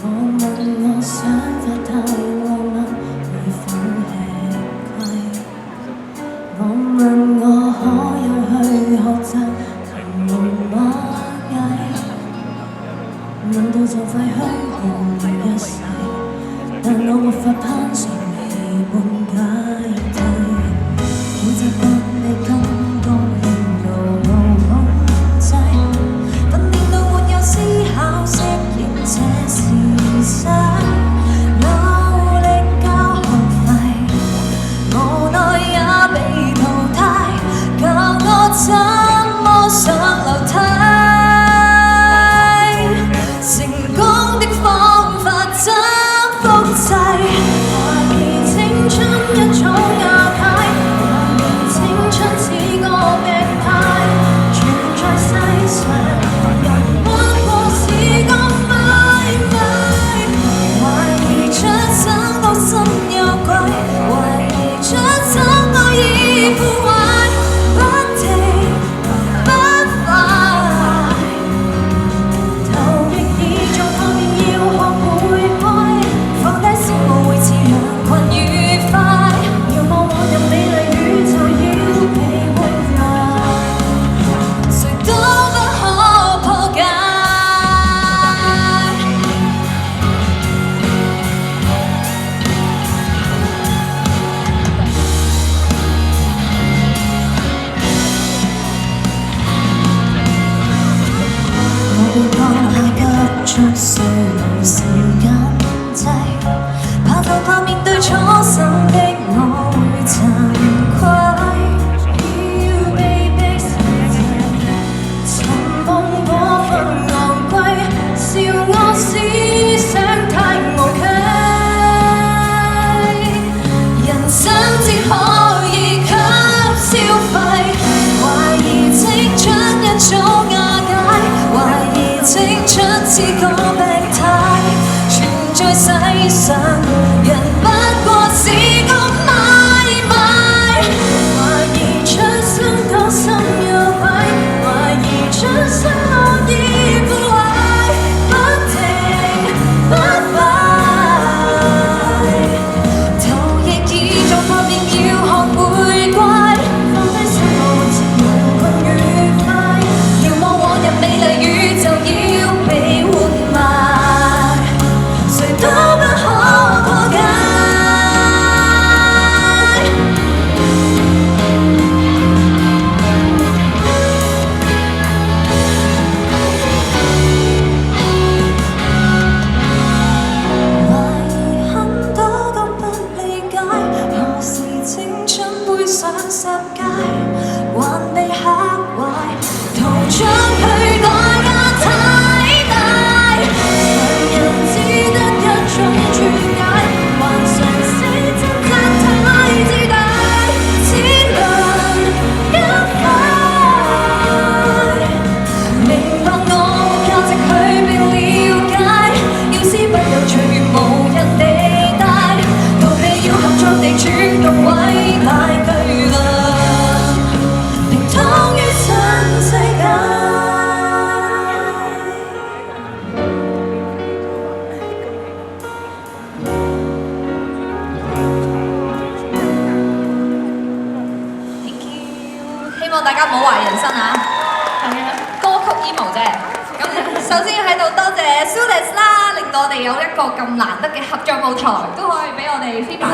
我問我想法太浪漫，會否吃虧？我問我可有去學習騰龍螞蟻？問到就快虛耗一世，但我沒法攀上你半解體。已習慣你感覺令到我控制，訓練到沒有思考，適應這事實。努力交學費，無奈也被淘汰，教我怎麼上樓梯。成功的方法怎複製？懷疑青春一種亞牌，懷疑青春似個病態，存在世上人不過是個買賣。懷疑出生到心有鬼，懷疑出生我已腐壞，不停不快。頭亦已做透面，要學會開，放低小我會似羊群愉快。遙望往日美麗宇宙要被活埋，誰都不可破解。我會放下急速歲月時間掣，怕就怕面對初生的我會慚愧，要被逼實際，尋夢過分昂貴，笑我思想太無稽，人生只可以給消費，懷疑青春一種瓦解，懷疑青春似個病態，存在世上人不過是個買賣。懷疑出生到心有鬼，懷疑出生我已腐壞，不停不快。頭亦已做破面，要學會乖，放低小我會似羊群愉快。遙望往日美麗宇宙要被活埋，誰都不可破解。懷疑很多都不理解，何時青春背上十戒，還被嚇壞，圖像佢代價太大，常人只得一種注解，還嘗試掙扎太自大，只能一塊。明白我價值去被了解，要絲不有隨無人地帶，逃避要合作地主動偉大巨輪，平躺於新世界。Thank you，希望大家唔好懷疑人生啊！係啊，歌曲 emo 啫。咁首先喺度多謝 Sulis 啦，令到我哋有一個咁難得嘅合作舞台，都可以俾我哋 FIFA